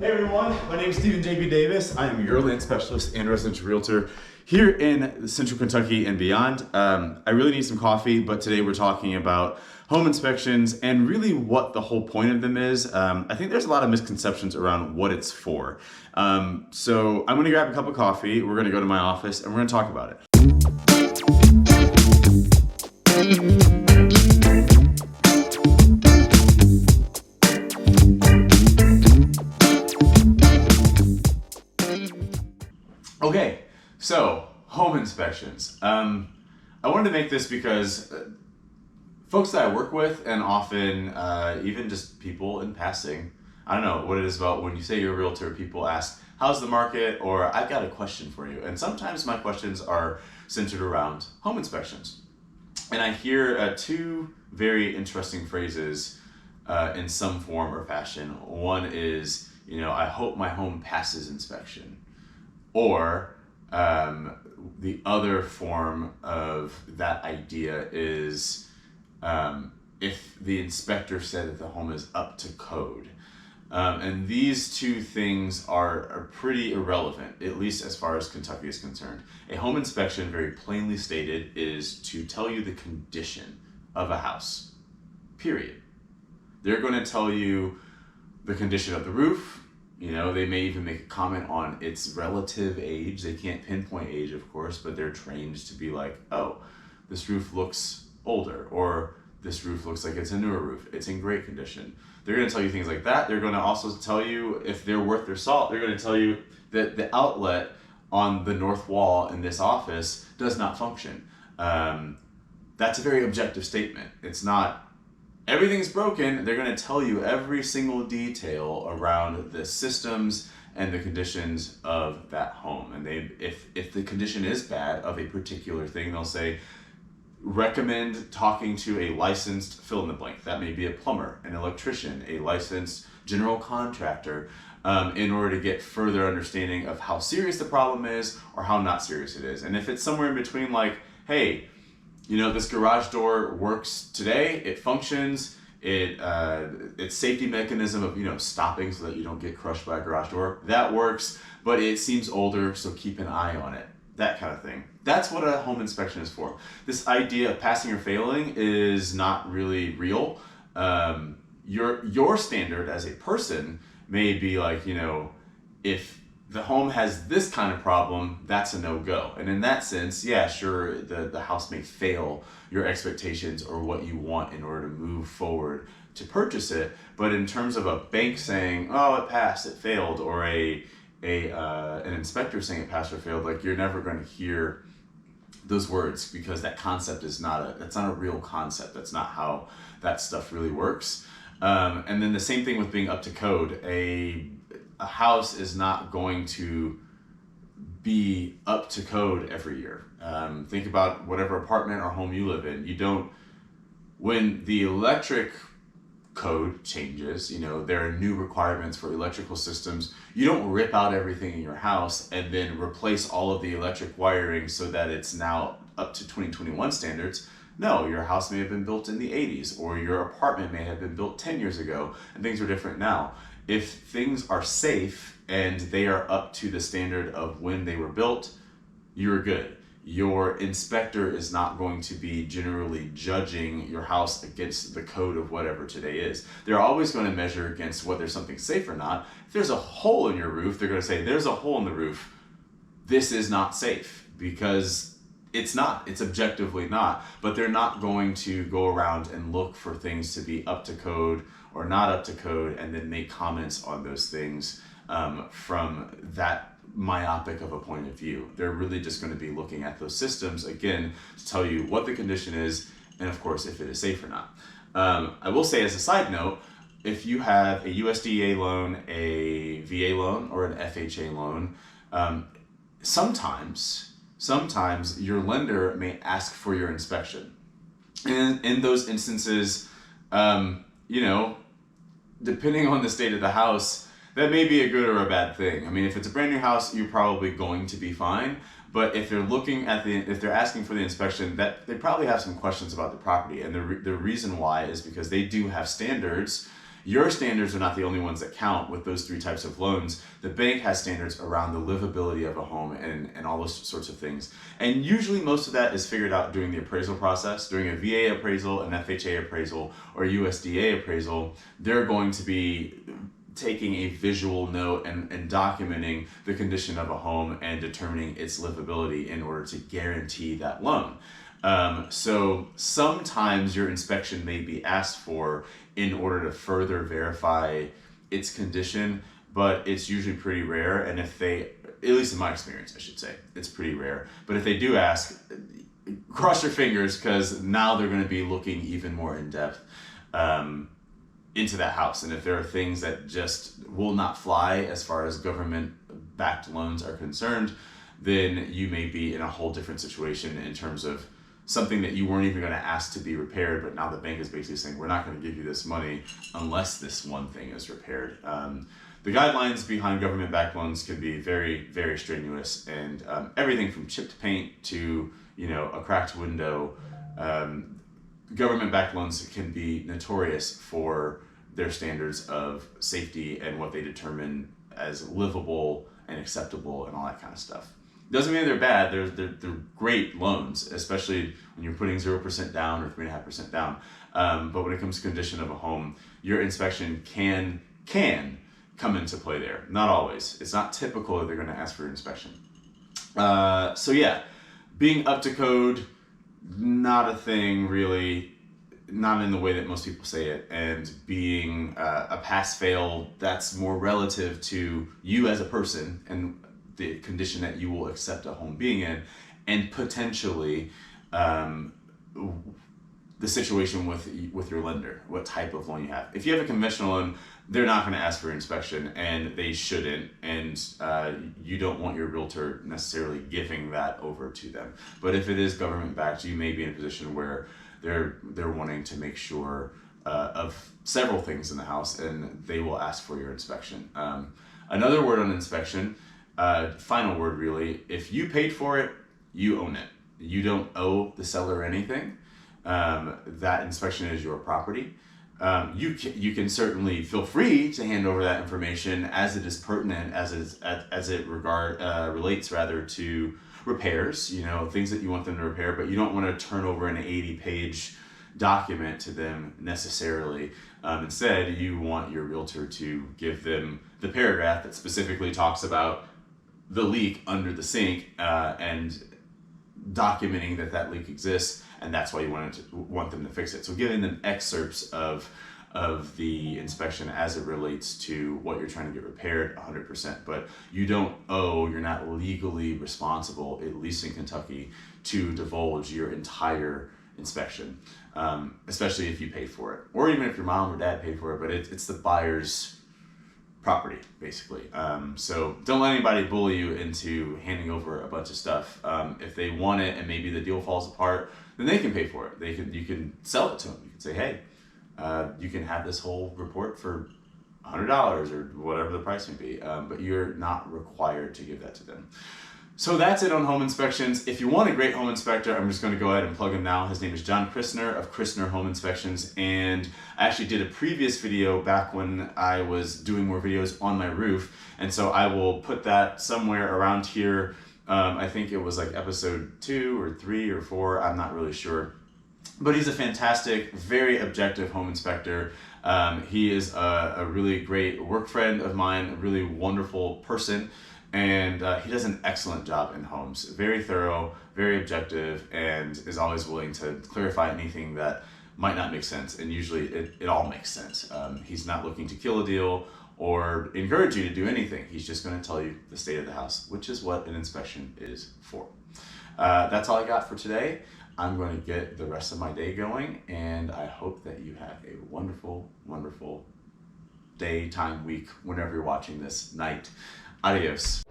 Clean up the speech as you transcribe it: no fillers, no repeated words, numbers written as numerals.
Hey everyone, my name is Stephen J.B. Davis. I am your land specialist and residential realtor here in Central Kentucky and beyond. I really need some coffee, but today we're talking about home inspections and really what the whole point of them is. I think there's a lot of misconceptions around what it's for. So I'm gonna grab a cup of coffee, we're gonna go to my office, and we're gonna talk about it. Okay, so home inspections. I wanted to make this because folks that I work with, and often even just people in passing, I don't know what it is about when you say you're a realtor, people ask, how's the market? Or I've got a question for you. And sometimes my questions are centered around home inspections. And I hear two very interesting phrases in some form or fashion. One is, I hope my home passes inspection. Or the other form of that idea is if the inspector said that the home is up to code. And these two things are pretty irrelevant, at least as far as Kentucky is concerned. A home inspection, very plainly stated, is to tell you the condition of a house, period. They're going to tell you the condition of the roof. They may even make a comment on its relative age. They can't pinpoint age, of course, but they're trained to be like, oh, this roof looks older, or this roof looks like it's a newer roof. It's in great condition. They're going to tell you things like that. They're going to also tell you, if they're worth their salt, they're going to tell you that the outlet on the north wall in this office does not function. That's a very objective statement. It's not everything's broken. They're going to tell you every single detail around the systems and the conditions of that home. And if the condition is bad of a particular thing, they'll say, recommend talking to a licensed fill in the blank. That may be a plumber, an electrician, a licensed general contractor, in order to get further understanding of how serious the problem is or how not serious it is. And if it's somewhere in between, like, hey, this garage door works today, it functions, its safety mechanism of, stopping so that you don't get crushed by a garage door, that works, but it seems older, so keep an eye on it. That kind of thing. That's what a home inspection is for. This idea of passing or failing is not really real. Your standard as a person may be like, if the home has this kind of problem, that's a no-go. And in that sense, yeah, sure, the house may fail your expectations or what you want in order to move forward to purchase it. But in terms of a bank saying, oh, it passed, it failed, or an inspector saying it passed or failed, like, you're never going to hear those words, because that concept is that's not a real concept. That's not how that stuff really works. And then the same thing with being up to code. A house is not going to be up to code every year. Think about whatever apartment or home you live in. When the electric code changes, there are new requirements for electrical systems. You don't rip out everything in your house and then replace all of the electric wiring so that it's now up to 2021 standards. No, your house may have been built in the 80s, or your apartment may have been built 10 years ago, and things are different now. If things are safe and they are up to the standard of when they were built, you're good. Your inspector is not going to be generally judging your house against the code of whatever today is. They're always going to measure against whether something's safe or not. If there's a hole in your roof, they're going to say, there's a hole in the roof. This is not safe, because it's not. It's objectively not. But they're not going to go around and look for things to be up to code or not up to code and then make comments on those things from that myopic of a point of view. They're really just going to be looking at those systems, again, to tell you what the condition is and, of course, if it is safe or not. I will say, as a side note, if you have a USDA loan, a VA loan, or an FHA loan, sometimes your lender may ask for your inspection. And in those instances, depending on the state of the house, that may be a good or a bad thing. I mean, if it's a brand new house, you're probably going to be fine. But if they're if they're asking for the inspection, that they probably have some questions about the property. And the reason why is because they do have standards. your standards are not the only ones that count with those three types of loans. The bank has standards around the livability of a home and all those sorts of things. And usually most of that is figured out during the appraisal process. During a VA appraisal, an FHA appraisal, or a USDA appraisal, they're going to be taking a visual note and documenting the condition of a home and determining its livability in order to guarantee that loan. So sometimes your inspection may be asked for in order to further verify its condition, but it's usually pretty rare. And if they, at least in my experience, I should say, it's pretty rare. But if they do ask, cross your fingers, because now they're going to be looking even more in depth into that house. And if there are things that just will not fly as far as government-backed loans are concerned, then you may be in a whole different situation in terms of something that you weren't even going to ask to be repaired, but now the bank is basically saying, we're not going to give you this money unless this one thing is repaired. The guidelines behind government-backed loans can be very, very strenuous, and everything from chipped paint to, a cracked window. Government-backed loans can be notorious for their standards of safety and what they determine as livable and acceptable and all that kind of stuff. Doesn't mean they're bad. They're great loans, especially when you're putting 0% down or 3.5% down. But when it comes to condition of a home, your inspection can come into play there. Not always. It's not typical that they're going to ask for inspection. So yeah, being up to code, not a thing really, not in the way that most people say it, and being a pass-fail, that's more relative to you as a person and the condition that you will accept a home being in, and potentially the situation with your lender, what type of loan you have. If you have a conventional loan, they're not going to ask for inspection, and they shouldn't, and you don't want your realtor necessarily giving that over to them. But if it is government backed, you may be in a position where they're wanting to make sure of several things in the house, and they will ask for your inspection. Another word on inspection, final word really, if you paid for it, you own it. You don't owe the seller anything. That inspection is your property. You can certainly feel free to hand over that information as it is pertinent, as it relates rather to repairs, things that you want them to repair, but you don't want to turn over an 80-page document to them necessarily. Instead, you want your realtor to give them the paragraph that specifically talks about the leak under the sink and documenting that leak exists, and that's why you want them to fix it. So giving them excerpts of the inspection as it relates to what you're trying to get repaired 100%, but you're not legally responsible, at least in Kentucky, to divulge your entire inspection, especially if you paid for it, or even if your mom or dad paid for it, but it's the buyer's property, basically. So don't let anybody bully you into handing over a bunch of stuff. If they want it and maybe the deal falls apart, then they can pay for it. You can sell it to them. You can say, hey, you can have this whole report for $100 or whatever the price may be, but you're not required to give that to them. So that's it on home inspections. If you want a great home inspector, I'm just going to go ahead and plug him now. His name is John Christner of Christner Home Inspections, and I actually did a previous video back when I was doing more videos on my roof, and so I will put that somewhere around here. I think it was like episode 2 or 3 or 4, I'm not really sure. But he's a fantastic, very objective home inspector. He is a really great work friend of mine, a really wonderful person, and he does an excellent job in homes. Very thorough, very objective, and is always willing to clarify anything that might not make sense, and usually it all makes sense. He's not looking to kill a deal or encourage you to do anything. He's just going to tell you the state of the house, which is what an inspection is for. That's all I got for today. I'm going to get the rest of my day going, and I hope that you have a wonderful, wonderful day, time, week, whenever you're watching this, night. Adios.